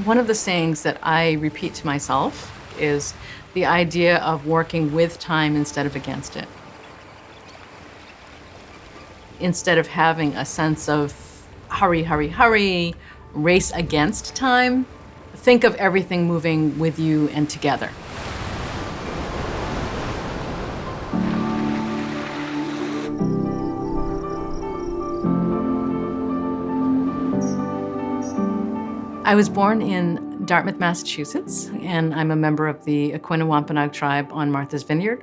One of the sayings that I repeat to myself is the idea of working with time instead of against it. Instead of having a sense of hurry, hurry, hurry, race against time, think of everything moving with you and together. I was born in Dartmouth, Massachusetts, and I'm a member of the Aquinnah Wampanoag Tribe on Martha's Vineyard.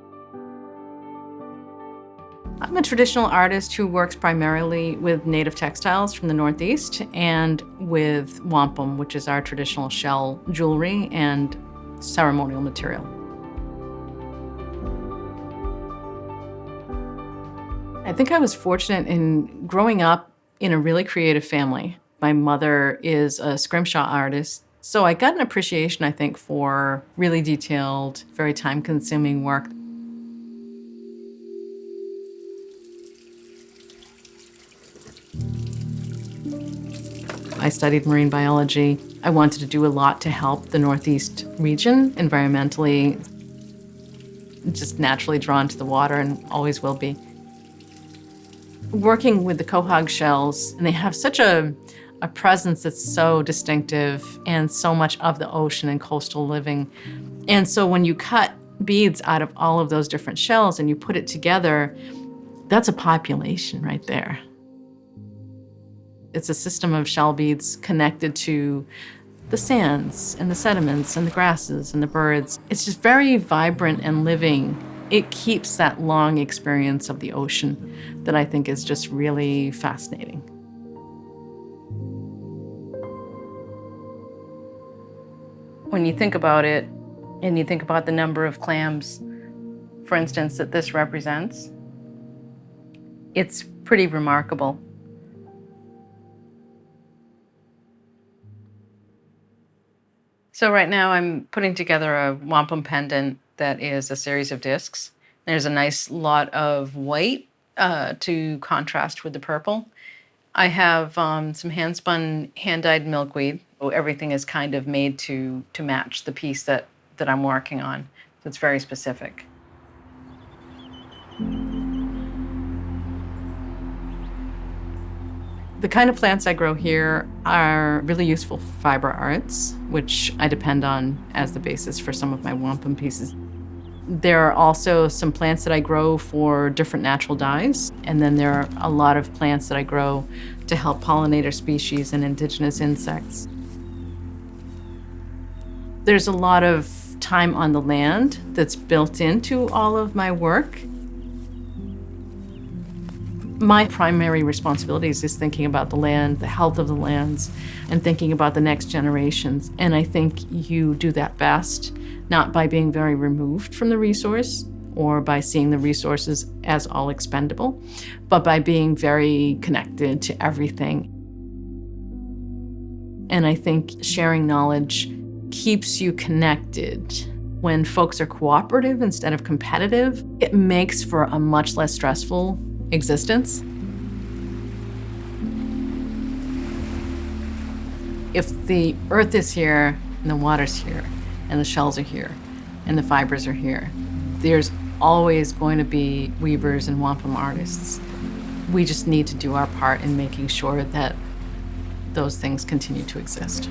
I'm a traditional artist who works primarily with native textiles from the Northeast and with wampum, which is our traditional shell jewelry and ceremonial material. I think I was fortunate in growing up in a really creative family. My mother is a scrimshaw artist, so I got an appreciation, I think, for really detailed, very time-consuming work. I studied marine biology. I wanted to do a lot to help the Northeast region environmentally. Just naturally drawn to the water and always will be. Working with the quahog shells, and they have such a presence that's so distinctive and so much of the ocean and coastal living. And so when you cut beads out of all of those different shells and you put it together, that's a population right there. It's a system of shell beads connected to the sands and the sediments and the grasses and the birds. It's just very vibrant and living. It keeps that long experience of the ocean that I think is just really fascinating. When you think about it, and you think about the number of clams, for instance, that this represents, it's pretty remarkable. So right now I'm putting together a wampum pendant that is a series of discs. There's a nice lot of white to contrast with the purple. I have some hand-spun, hand-dyed milkweed. So everything is kind of made to match the piece that I'm working on. So it's very specific. The kind of plants I grow here are really useful for fiber arts, which I depend on as the basis for some of my wampum pieces. There are also some plants that I grow for different natural dyes, and then there are a lot of plants that I grow to help pollinator species and indigenous insects. There's a lot of time on the land that's built into all of my work. My primary responsibilities is thinking about the land, the health of the lands, and thinking about the next generations. And I think you do that best, not by being very removed from the resource or by seeing the resources as all expendable, but by being very connected to everything. And I think sharing knowledge keeps you connected. When folks are cooperative instead of competitive, it makes for a much less stressful existence. If the earth is here and the water's here and the shells are here and the fibers are here, there's always going to be weavers and wampum artists. We just need to do our part in making sure that those things continue to exist.